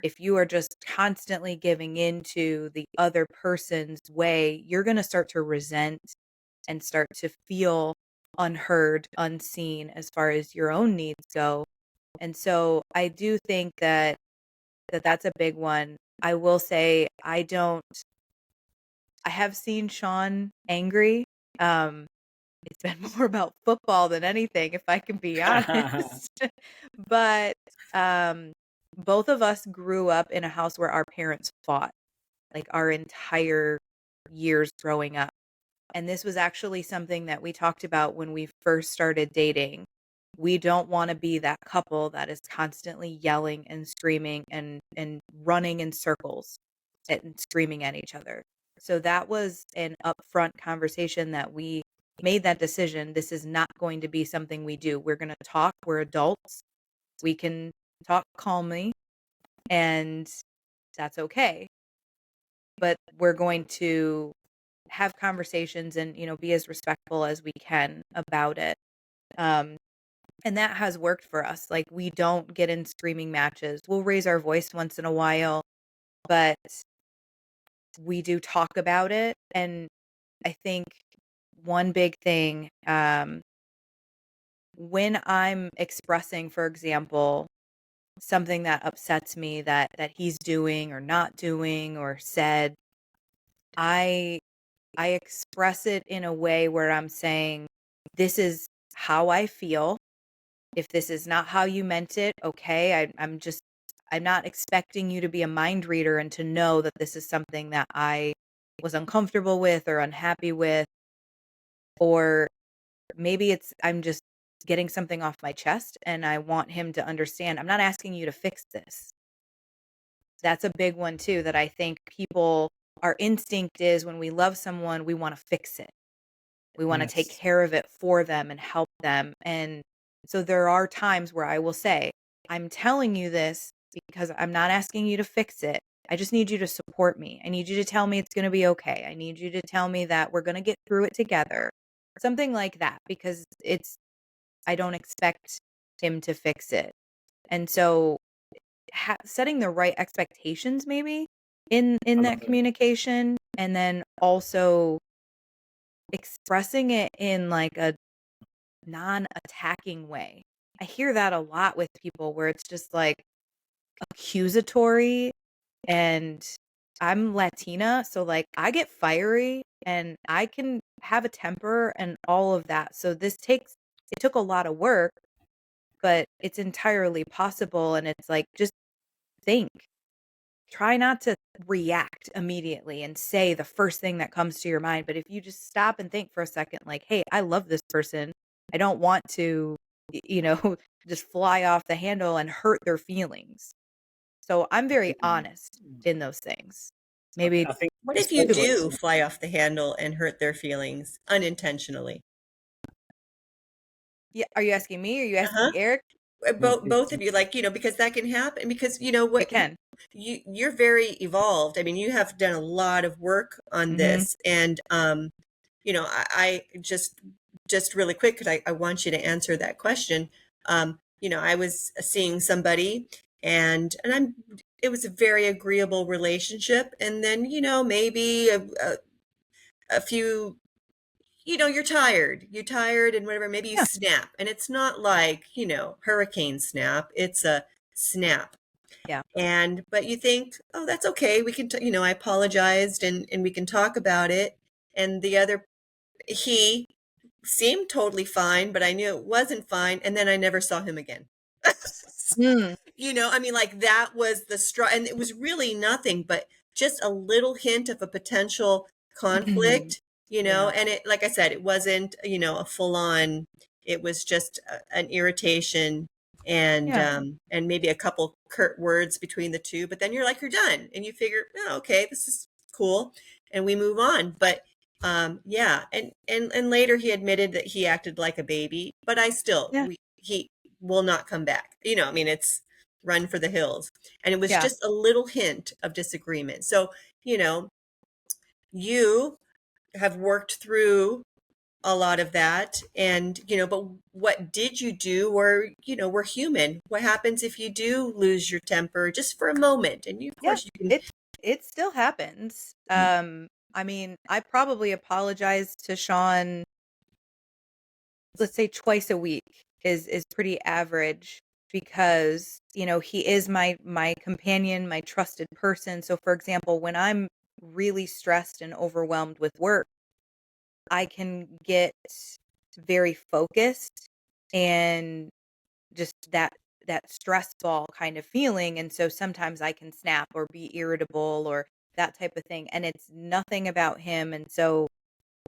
If you are just constantly giving into the other person's way, you're going to start to resent and start to feel unheard, unseen as far as your own needs go. And so I do think that that's a big one. I will say I have seen Sean angry. Um, it's been more about football than anything, if I can be honest. But um, both of us grew up in a house where our parents fought, like our entire years growing up. And this was actually something that we talked about when we first started dating. We don't want to be that couple that is constantly yelling and screaming and running in circles and screaming at each other. So that was an upfront conversation that we made that decision. This is not going to be something we do. We're going to talk. We're adults. We can talk calmly and that's okay. But we're going to have conversations and, be as respectful as we can about it. Um, and that has worked for us. Like, we don't get in screaming matches. We'll raise our voice once in a while, but we do talk about it. And I think one big thing, when I'm expressing, for example, something that upsets me that he's doing or not doing or said, I I express it in a way where I'm saying, this is how I feel. If this is not how you meant it, okay, I'm not expecting you to be a mind reader and to know that this is something that I was uncomfortable with or unhappy with, or maybe I'm just getting something off my chest and I want him to understand. I'm not asking you to fix this. That's a big one too, that I think our instinct is when we love someone, we want to fix it. We want to take Yes. care of it for them and help them. And so there are times where I will say, I'm telling you this because I'm not asking you to fix it. I just need you to support me. I need you to tell me it's going to be okay. I need you to tell me that we're going to get through it together. Something like that, because I don't expect him to fix it. And so setting the right expectations maybe in I that love it. communication, and then also expressing it in like a non-attacking way. I hear that a lot with people where it's just like accusatory, and I'm Latina, so like I get fiery and I can have a temper and all of that. So it took a lot of work, but it's entirely possible. And it's like, just think, try not to react immediately and say the first thing that comes to your mind. But if you just stop and think for a second, like, hey, I love this person. I don't want to, just fly off the handle and hurt their feelings. So I'm very honest in those things. Maybe I think What it's if you too both ways. do fly off the handle and hurt their feelings unintentionally? Yeah, are you asking me? Or are you asking Uh-huh. Eric? No, Both of you, like, because that can happen, because you know It what, can. you're very evolved. I mean, you have done a lot of work on Mm-hmm. this. And I just really quick, because I want you to answer that question. I was seeing somebody, and it was a very agreeable relationship, and then maybe a few, you're tired and whatever, maybe you Yeah. snap, and it's not like, hurricane snap, it's a snap. Yeah. But you think, oh, that's okay, we can I apologized, and we can talk about it. And he seemed totally fine, but I knew it wasn't fine, and then I never saw him again. Mm. I mean, like, that was the straw, and it was really nothing but just a little hint of a potential conflict, Yeah. and it, like I said, it wasn't, a full on, it was just an irritation, and Yeah. and maybe a couple curt words between the two, but then you're done, and you figure, oh, okay, this is cool, and we move on. But yeah, and later he admitted that he acted like a baby, but Yeah. he will not come back. I mean, it's run for the hills. And it was Yeah. just a little hint of disagreement. So, you know, you have worked through a lot of that. And, but what did you do? We're human. What happens if you do lose your temper just for a moment? And of Yeah. course, you can. It still happens. I mean, I probably apologize to Sean, let's say twice a week is pretty average, because, he is my companion, my trusted person. So for example, when I'm really stressed and overwhelmed with work, I can get very focused and just that stress ball kind of feeling, and so sometimes I can snap or be irritable or that type of thing, and it's nothing about him. And so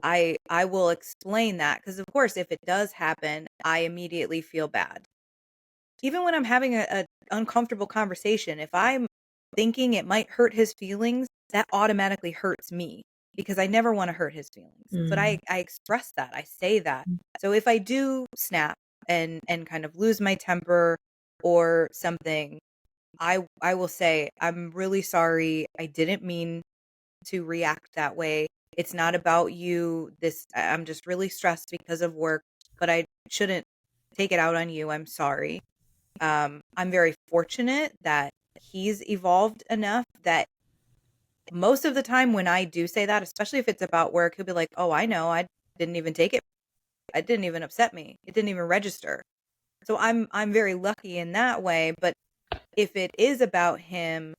I will explain that, because of course if it does happen, I immediately feel bad. Even when I'm having a uncomfortable conversation, if I'm thinking it might hurt his feelings, that automatically hurts me, because I never want to hurt his feelings. But Mm. I express that. I say that. So if I do snap and kind of lose my temper or something, I will say, I'm really sorry. I didn't mean to react that way. It's not about you. I'm just really stressed because of work, but I shouldn't take it out on you. I'm sorry. I'm very fortunate that he's evolved enough that most of the time when I do say that, especially if it's about work, he'll be like, "Oh, I know. I didn't even take it. It didn't even upset me. It didn't even register." So I'm very lucky in that way. But if it is about him,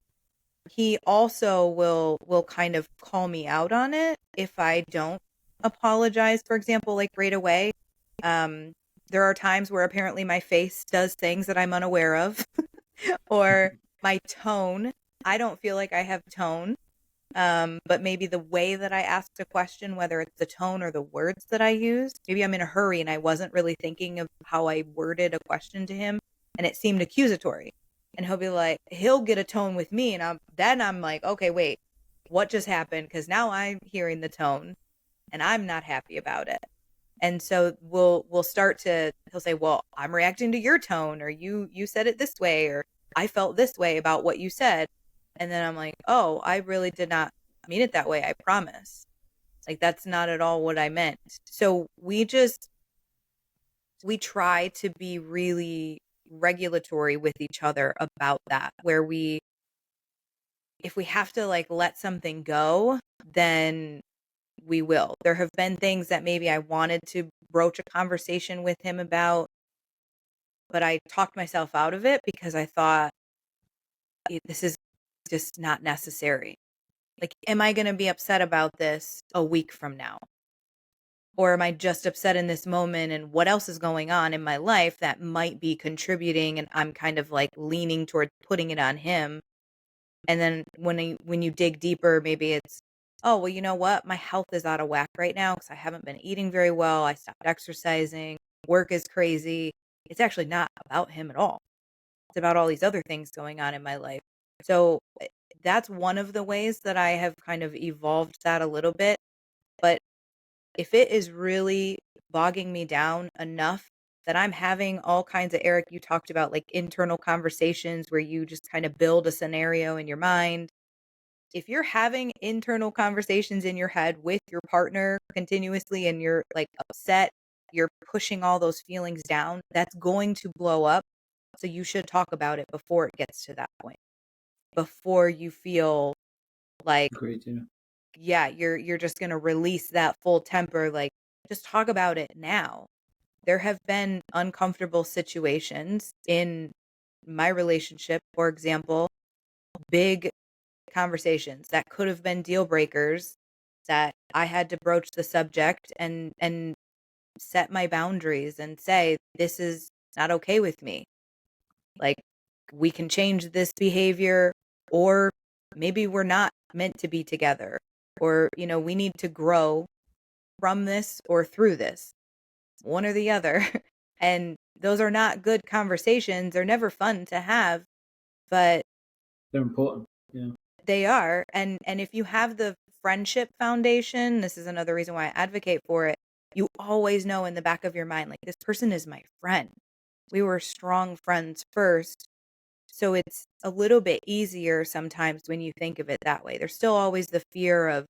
he also will kind of call me out on it if I don't apologize, for example, like right away. Um, there are times where apparently my face does things that I'm unaware of, or my tone, I don't feel like I have tone. But maybe the way that I asked a question, whether it's the tone or the words that I used, maybe I'm in a hurry and I wasn't really thinking of how I worded a question to him and it seemed accusatory. And he'll be like, he'll get a tone with me. And I'm like, okay, wait, what just happened? Because now I'm hearing the tone and I'm not happy about it. And so we'll start to, he'll say, well, I'm reacting to your tone, or you said it this way, or I felt this way about what you said. And then I'm like, oh, I really did not mean it that way. I promise. Like, that's not at all what I meant. So we try to be really regulatory with each other about that, where if we have to like let something go, then we will. There have been things that maybe I wanted to broach a conversation with him about, but I talked myself out of it because I thought this is just not necessary. Like, am I going to be upset about this a week from now? Or am I just upset in this moment, and what else is going on in my life that might be contributing, and I'm kind of like leaning toward putting it on him? And then when you dig deeper, maybe it's, oh, well, you know what? My health is out of whack right now because I haven't been eating very well. I stopped exercising. Work is crazy. It's actually not about him at all. It's about all these other things going on in my life. So that's one of the ways that I have kind of evolved that a little bit. But if it is really bogging me down enough that I'm having all kinds of, Eric, you talked about like internal conversations where you just kind of build a scenario in your mind. If you're having internal conversations in your head with your partner continuously and you're like upset, you're pushing all those feelings down, that's going to blow up. So you should talk about it before it gets to that point. Before you feel like, Agreed, yeah. yeah, you're just going to release that full temper, like just talk about it now. There have been uncomfortable situations in my relationship, for example, big conversations that could have been deal breakers that I had to broach the subject and set my boundaries and say, this is not okay with me. Like, we can change this behavior, or maybe we're not meant to be together, or, we need to grow from this or through this, one or the other. And those are not good conversations. They're never fun to have, but They're important. Yeah. they are. And if you have the friendship foundation, this is another reason why I advocate for it. You always know in the back of your mind, like, this person is my friend. We were strong friends first. So it's a little bit easier sometimes when you think of it that way. There's still always the fear of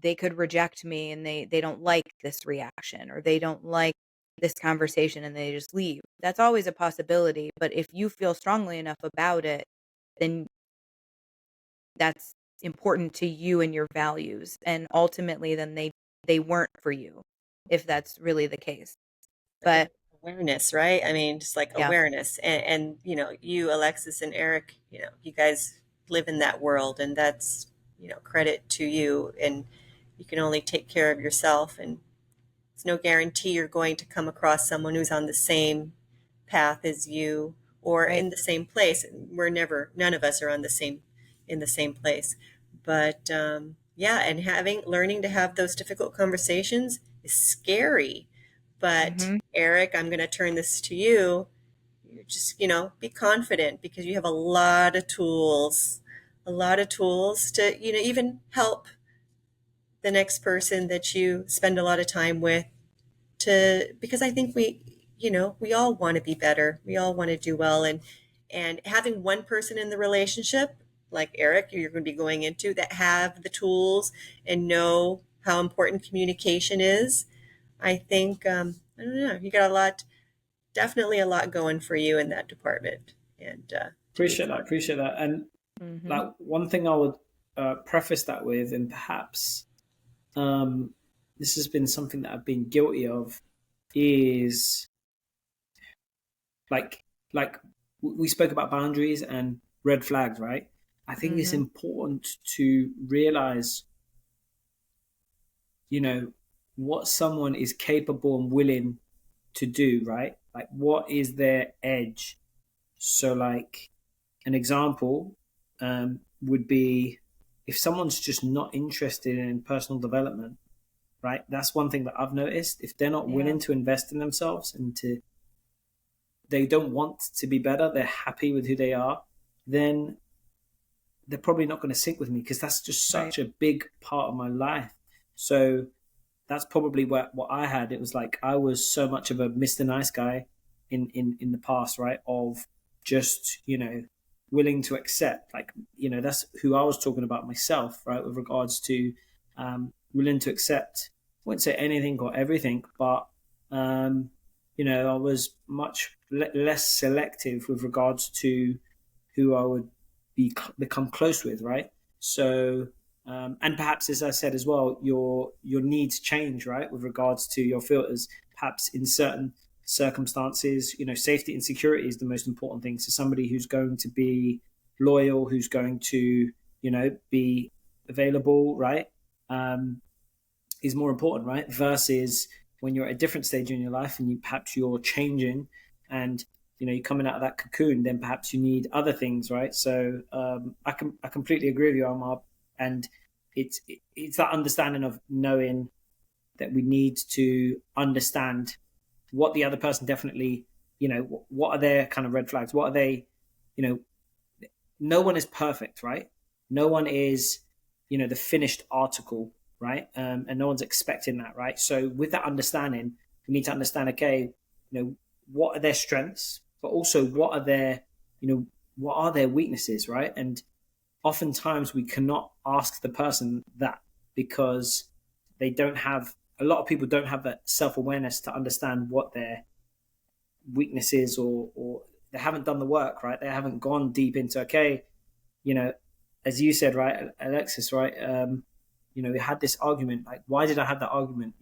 they could reject me and they don't like this reaction, or they don't like this conversation and they just leave. That's always a possibility. But if you feel strongly enough about it, then that's important to you and your values. And ultimately, then they weren't for you, if that's really the case. But Awareness, right? I mean, just like yeah. awareness. And you, Alexis and Eric, you guys live in that world, and that's, credit to you. And you can only take care of yourself. And it's no guarantee you're going to come across someone who's on the same path as you or Right. in the same place. None of us are in the same place. But yeah, and learning to have those difficult conversations is scary. But Eric, I'm going to turn this to you. You just, be confident, because you have a lot of tools to, even help the next person that you spend a lot of time with, because I think we all want to be better. We all want to do well. And having one person in the relationship, like Eric, you're going to be going into, that have the tools and know how important communication is. I think, I don't know, you got definitely a lot going for you in that department. And Appreciate that. And like one thing I would preface that with, and perhaps this has been something that I've been guilty of, is like we spoke about boundaries and red flags, right? I think it's important to realize, what someone is capable and willing to do, right? Like, what is their edge? So, like, an example would be if someone's just not interested in personal development, right? That's one thing that I've noticed. If they're not willing to invest in themselves and they don't want to be better, they're happy with who they are, then they're probably not going to sync with me, because that's just such a big part of my life. So that's probably what I had. It was like I was so much of a Mr. Nice Guy in the past, right? Of just, willing to accept, like, that's who I was talking about myself, right? With regards to willing to accept, I wouldn't say anything or everything, but, I was much less selective with regards to who I would become close with, right? So, and perhaps, as I said as well, your needs change, right, with regards to your filters. Perhaps in certain circumstances, safety and security is the most important thing. So somebody who's going to be loyal, who's going to, be available, right, is more important, right? Versus when you're at a different stage in your life and perhaps you're changing and you're coming out of that cocoon, then perhaps you need other things, right? So I completely agree with you, Almar, and it's that understanding of knowing that we need to understand what the other person definitely, what are their kind of red flags? What are they, no one is perfect, right? No one is, the finished article, right? And no one's expecting that, right? So with that understanding, we need to understand, okay, what are their strengths, but also what are their weaknesses, right? And oftentimes we cannot ask the person that because a lot of people don't have that self-awareness to understand what their weakness is, or they haven't done the work, right? They haven't gone deep into, okay, as you said, right, Alexis, right? We had this argument, like, why did I have that argument?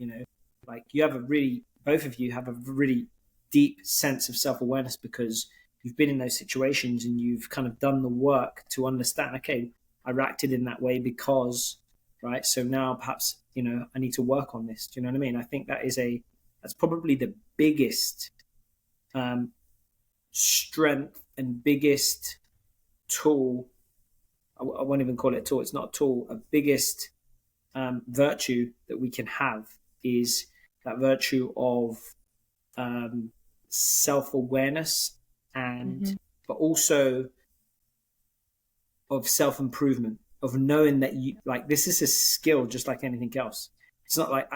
Like, both of you have a really deep sense of self-awareness because you've been in those situations and you've kind of done the work to understand, okay, I reacted in that way because, right? So now perhaps, I need to work on this. Do you know what I mean? I think that's probably the biggest strength and biggest tool. I won't even call it a tool. It's not a tool. A biggest virtue that we can have is that virtue of self-awareness and but also of self-improvement, of knowing that this is a skill just like anything else. It's not like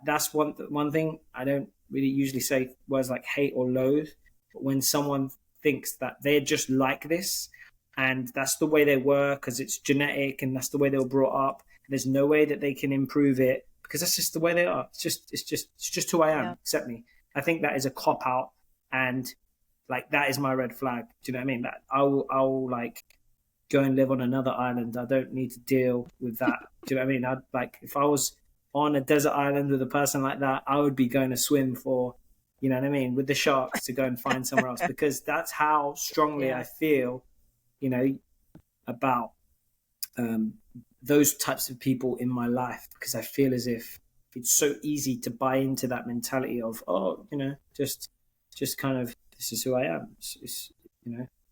that's one thing I don't really usually say words like hate or loathe, but when someone thinks that they're just like this and that's the way they were because it's genetic and that's the way they were brought up, there's no way that they can improve it because that's just the way they are. It's just who I am. Accept me. I think that is a cop out, and like that is my red flag. Do you know what I mean? That I will like go and live on another island. I don't need to deal with that. Do you know what I mean? I'd like, if I was on a desert island with a person like that, I would be going to swim for, you know what I mean, with the sharks to go and find somewhere else, because that's how strongly I feel, about those types of people in my life, because I feel as if it's so easy to buy into that mentality of, just kind of, this is who I am.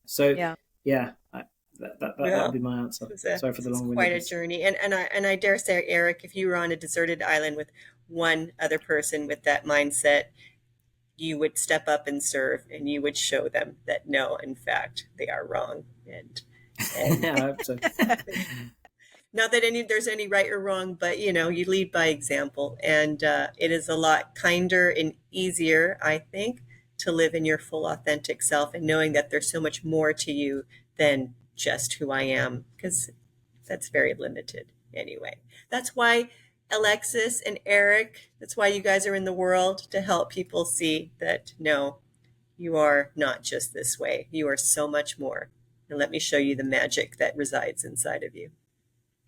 So that would be my answer. Sorry for the long-winded. Quite a journey, and I dare say, Eric, if you were on a deserted island with one other person with that mindset, you would step up and serve, and you would show them that no, in fact, they are wrong, and yeah, I hope so. Not that there's any right or wrong, but you lead by example, and it is a lot kinder and easier, I think, to live in your full authentic self and knowing that there's so much more to you than just who I am, because that's very limited anyway. That's why Alexis and Eric, that's why you guys are in the world, to help people see that no, you are not just this way. You are so much more. And let me show you the magic that resides inside of you.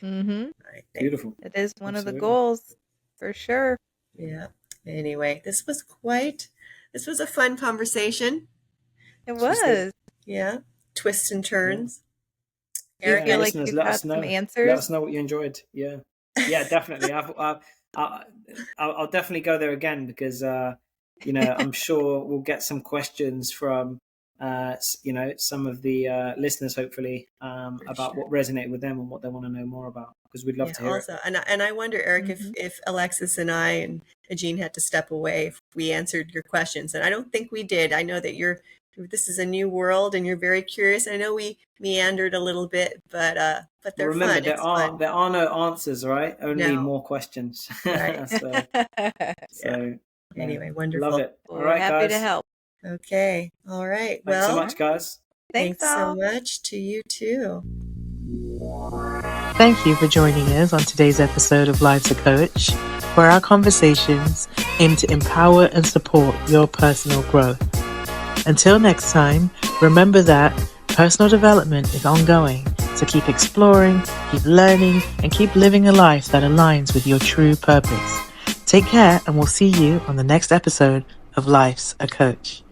Mm-hmm. Beautiful. It is one of the goals, for sure. Yeah. Anyway, this was a fun conversation. It was. Yeah. Twists and turns. Do you feel like you've got some answers? Let us know what you enjoyed. Yeah, definitely. I'll definitely go there again because I'm sure we'll get some questions from some of the listeners, hopefully, about what resonated with them and what they want to know more about, because we'd love to hear also. And I wonder, Eric, if Alexis and I and Jean had to step away, if we answered your questions. And I don't think we did. I know that this is a new world and you're very curious. I know we meandered a little bit, but they're remember, fun. there are no answers, right? Only No. more questions. Right. So anyway, wonderful. Love it. Well, All right, happy guys. to help. Okay. All right. Thanks so much, guys. Thanks so much to you too. Thank you for joining us on today's episode of Life's a Coach, where our conversations aim to empower and support your personal growth. Until next time, remember that personal development is ongoing, so keep exploring, keep learning, and keep living a life that aligns with your true purpose. Take care, and we'll see you on the next episode of Life's a Coach.